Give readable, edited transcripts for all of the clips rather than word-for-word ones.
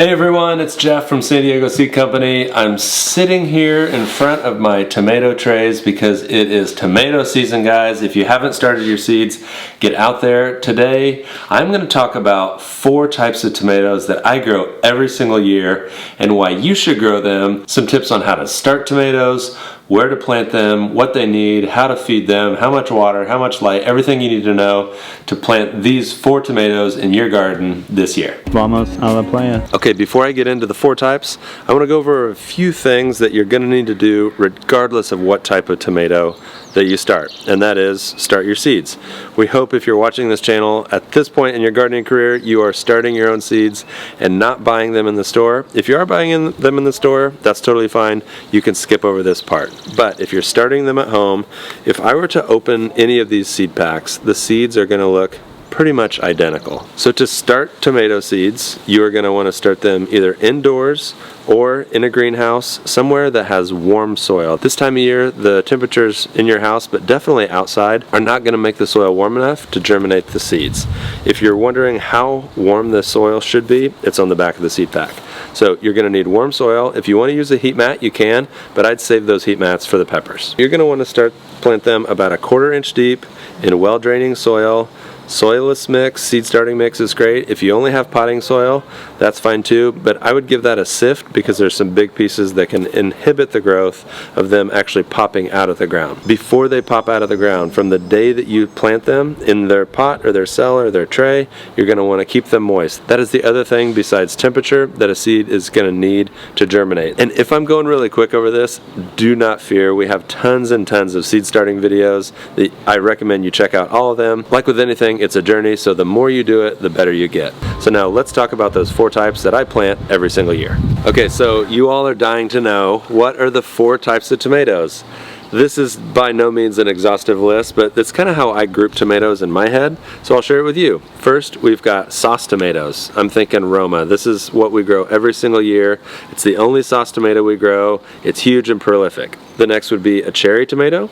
Hey everyone, it's Jeff from San Diego Seed Company. I'm sitting here in front of my tomato trays because it is tomato season, guys. If you haven't started your seeds, get out there. Today, I'm going to talk about 4 types of tomatoes that I grow every single year and why you should grow them. Some tips on how to start tomatoes, where to plant them, what they need, how to feed them, how much water, how much light, everything you need to know to plant these 4 tomatoes in your garden this year. Vamos a la playa. Okay, before I get into the 4 types, I want to go over a few things that you're going to need to do regardless of what type of tomato that you start, and that is start your seeds. We hope if you're watching this channel at this point in your gardening career, you are starting your own seeds and not buying them in the store. If you are buying them in the store, that's totally fine. You can skip over this part. But if you're starting them at home, if I were to open any of these seed packs, the seeds are going to look pretty much identical. So to start tomato seeds, you are going to want to start them either indoors or in a greenhouse, somewhere that has warm soil. This time of year, the temperatures in your house, but definitely outside, are not going to make the soil warm enough to germinate the seeds. If you're wondering how warm the soil should be, it's on the back of the seed pack. So you're going to need warm soil. If you want to use a heat mat, you can, but I'd save those heat mats for the peppers. You're going to want to plant them about 1/4 inch deep in well-draining soil. Soilless mix, seed starting mix is great. If you only have potting soil, that's fine too, but I would give that a sift because there's some big pieces that can inhibit the growth of them actually popping out of the ground. Before they pop out of the ground, from the day that you plant them in their pot or their cell or their tray, you're going to want to keep them moist. That is the other thing besides temperature that a seed is going to need to germinate. And if I'm going really quick over this, do not fear. We have tons and tons of seed starting videos that I recommend you check out all of them. Like with anything, it's a journey, so the more you do it, the better you get. So now let's talk about those 4 types that I plant every single year. Okay, so you all are dying to know, what are the 4 types of tomatoes? This is by no means an exhaustive list, but that's kind of how I group tomatoes in my head, so I'll share it with you. First, we've got sauce tomatoes. I'm thinking Roma. This is what we grow every single year. It's the only sauce tomato we grow. It's huge and prolific. The next would be a cherry tomato,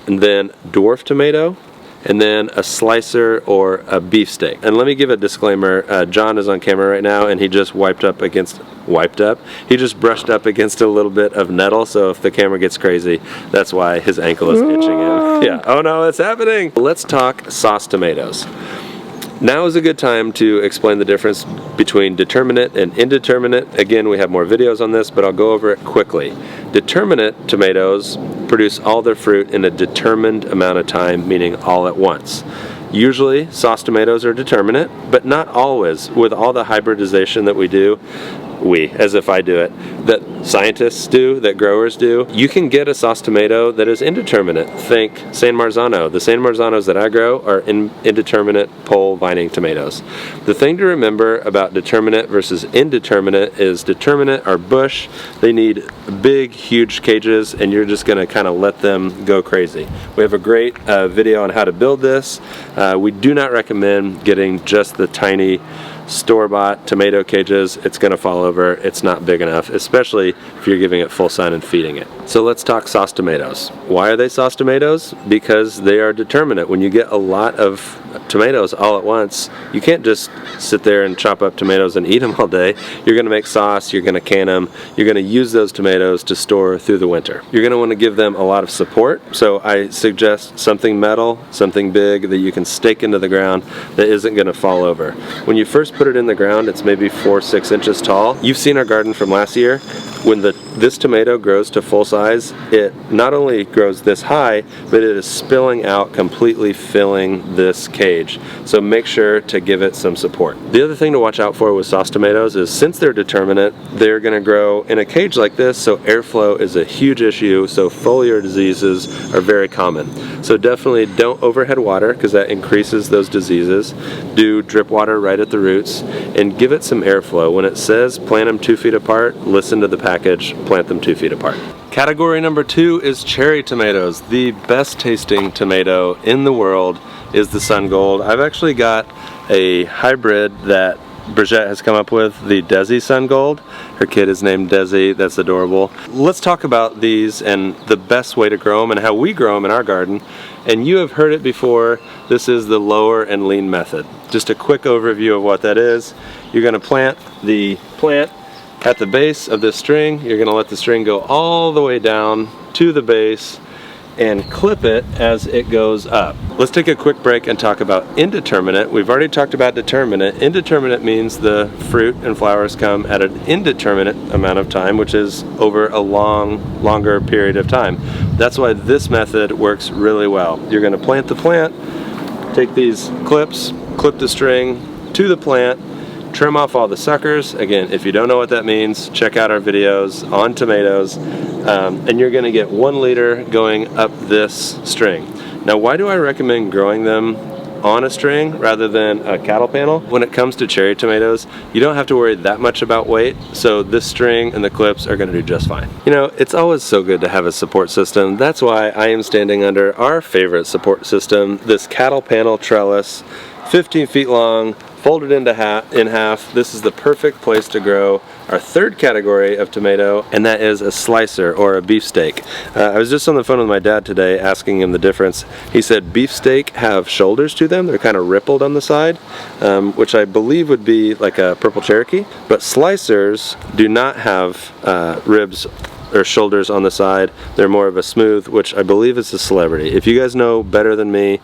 and then dwarf tomato, and then a slicer or a beefsteak. And let me give a disclaimer, John is on camera right now and he just he just brushed up against a little bit of nettle, so if the camera gets crazy, that's why his ankle is itching him. Yeah, oh no, it's happening! Let's talk sauce tomatoes. Now is a good time to explain the difference between determinate and indeterminate. Again, we have more videos on this, but I'll go over it quickly. Determinate tomatoes produce all their fruit in a determined amount of time, meaning all at once. Usually, sauce tomatoes are determinate, but not always. With all the hybridization that we do, as if I do it, that scientists do, that growers do, you can get a sauce tomato that is indeterminate. Think San Marzano. The San Marzanos that I grow are indeterminate pole vining tomatoes. The thing to remember about determinate versus indeterminate is determinate are bush. They need big, huge cages, and you're just going to kind of let them go crazy. We have a great video on how to build this. We do not recommend getting just the tiny store-bought tomato cages. It's going to fall over. It's not big enough, especially if you're giving it full sun and feeding it. So let's talk sauce tomatoes. Why are they sauce tomatoes? Because they are determinate. When you get a lot of tomatoes all at once, you can't just sit there and chop up tomatoes and eat them all day. You're going to make sauce, you're going to can them, you're going to use those tomatoes to store through the winter. You're going to want to give them a lot of support, so I suggest something metal, something big that you can stake into the ground that isn't going to fall over. When you first put it in the ground, it's maybe 4-6 inches tall. You've seen our garden from last year. When this tomato grows to full size, it not only grows this high, but it is spilling out, completely filling this cage. So make sure to give it some support. The other thing to watch out for with sauce tomatoes is, since they're determinate, they're going to grow in a cage like this, so airflow is a huge issue, so foliar diseases are very common. So definitely don't overhead water, because that increases those diseases. Do drip water right at the roots, and give it some airflow. When it says plant them 2 feet apart, listen to the package, plant them 2 feet apart. Category number 2 is cherry tomatoes. The best tasting tomato in the world is the Sun Gold. I've actually got a hybrid that Bridget has come up with, the Desi Sun Gold. Her kid is named Desi. That's adorable. Let's talk about these and the best way to grow them and how we grow them in our garden. And you have heard it before, this is the lower and lean method. Just a quick overview of what that is. you're going to plant the plant at the base of this string. You're going to let the string go all the way down to the base and clip it as it goes up. Let's take a quick break and talk about indeterminate. We've already talked about determinate. Indeterminate means the fruit and flowers come at an indeterminate amount of time, which is over a longer period of time. That's why this method works really well. You're going to plant the plant, take these clips, clip the string to the plant, trim off all the suckers. Again, if you don't know what that means, check out our videos on tomatoes, and you're going to get 1 liter going up this string. Now, why do I recommend growing them on a string rather than a cattle panel? When it comes to cherry tomatoes, you don't have to worry that much about weight, so this string and the clips are going to do just fine. You know, it's always so good to have a support system. That's why I am standing under our favorite support system, this cattle panel trellis, 15 feet long, folded in half. This is the perfect place to grow our third category of tomato, and that is a slicer or a beefsteak. I was just on the phone with my dad today asking him the difference. He said beefsteak have shoulders to them. They're kind of rippled on the side, which I believe would be like a purple Cherokee. But slicers do not have ribs or shoulders on the side. They're more of a smooth, which I believe is a celebrity. If you guys know better than me,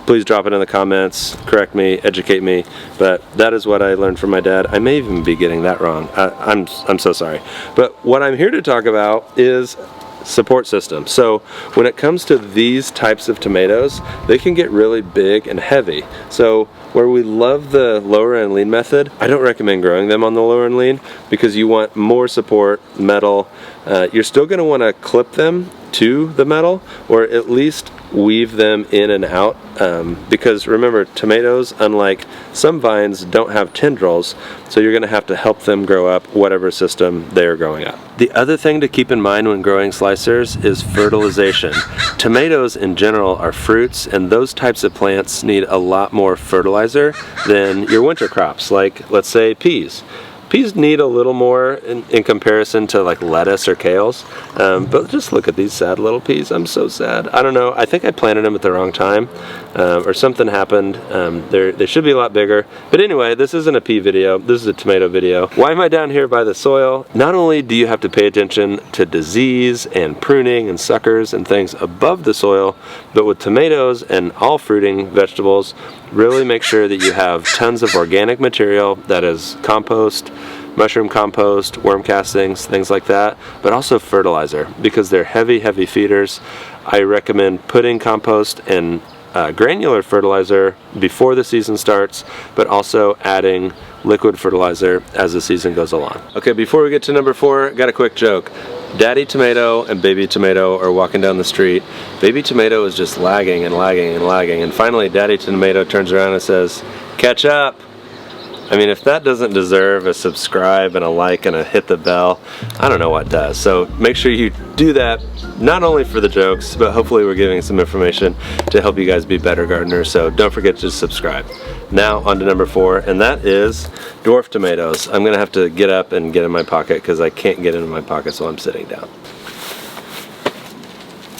please drop it in the comments, correct me, educate me, but that is what I learned from my dad. I may even be getting that wrong. I'm so sorry. But what I'm here to talk about is support system. So when it comes to these types of tomatoes, they can get really big and heavy. So where we love the lower and lean method, I don't recommend growing them on the lower and lean because you want more support, metal. You're still going to want to clip them to the metal, or at least weave them in and out, because remember, tomatoes, unlike some vines, don't have tendrils, so you're going to have to help them grow up whatever system they are growing up. The other thing to keep in mind when growing slicers is fertilization. Tomatoes in general are fruits, and those types of plants need a lot more fertilizer than your winter crops, like let's say peas. Peas need a little more in comparison to like lettuce or kales, but just look at these sad little peas. I'm so sad. I don't know, I think I planted them at the wrong time, or something happened. They should be a lot bigger. But anyway, this isn't a pea video, this is a tomato video. Why am I down here by the soil? Not only do you have to pay attention to disease and pruning and suckers and things above the soil, but with tomatoes and all fruiting vegetables, really make sure that you have tons of organic material, that is compost, mushroom compost, worm castings, things like that, but also fertilizer, because they're heavy feeders. I recommend putting compost and granular fertilizer before the season starts, but also adding liquid fertilizer as the season goes along. Okay, before we get to number 4, got a quick joke. Daddy tomato and baby tomato are walking down the street. Baby tomato is just lagging and lagging and lagging, and finally Daddy tomato turns around and says, "Catch up." I mean, if that doesn't deserve a subscribe and a like and a hit the bell, I don't know what does. So make sure you do that, not only for the jokes, but hopefully we're giving some information to help you guys be better gardeners. So don't forget to subscribe. Now on to number 4, and that is dwarf tomatoes. I'm gonna have to get up and get in my pocket because I can't get into my pockets while I'm sitting down.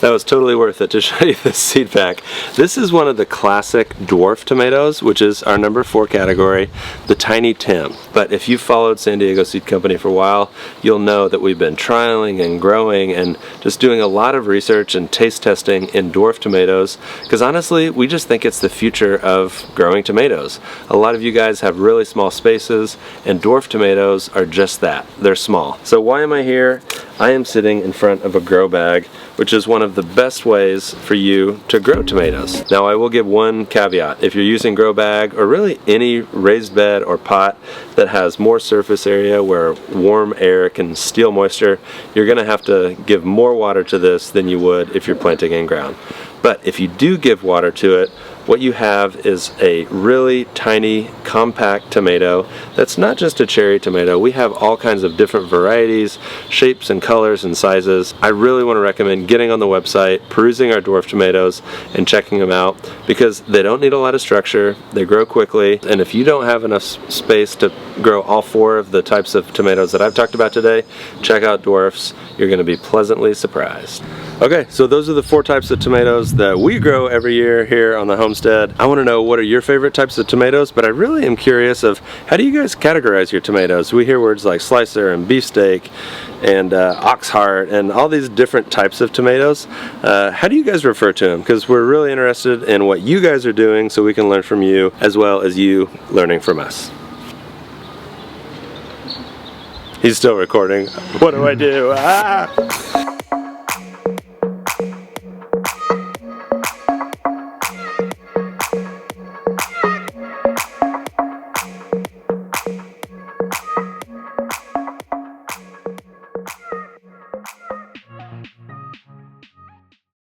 That was totally worth it to show you this seed pack. This is one of the classic dwarf tomatoes, which is our number 4 category, the Tiny Tim. But if you've followed San Diego Seed Company for a while, you'll know that we've been trialing and growing and just doing a lot of research and taste testing in dwarf tomatoes, because honestly, we just think it's the future of growing tomatoes. A lot of you guys have really small spaces, and dwarf tomatoes are just that. They're small. So why am I here? I am sitting in front of a grow bag, which is one of the best ways for you to grow tomatoes. Now I will give one caveat. If you're using grow bag or really any raised bed or pot that has more surface area where warm air can steal moisture, you're going to have to give more water to this than you would if you're planting in ground. But if you do give water to it, what you have is a really tiny, compact tomato that's not just a cherry tomato. We have all kinds of different varieties, shapes and colors and sizes. I really want to recommend getting on the website, perusing our dwarf tomatoes, and checking them out, because they don't need a lot of structure, they grow quickly, and if you don't have enough space to grow all 4 of the types of tomatoes that I've talked about today, check out dwarfs. You're going to be pleasantly surprised. Okay, so those are the 4 types of tomatoes that we grow every year here on the homestead. homestead. I want to know, what are your favorite types of tomatoes, but I really am curious of, how do you guys categorize your tomatoes? We hear words like slicer and beefsteak and ox heart and all these different types of tomatoes. How do you guys refer to them? Because we're really interested in what you guys are doing so we can learn from you as well as you learning from us. He's still recording. What do I do? Ah!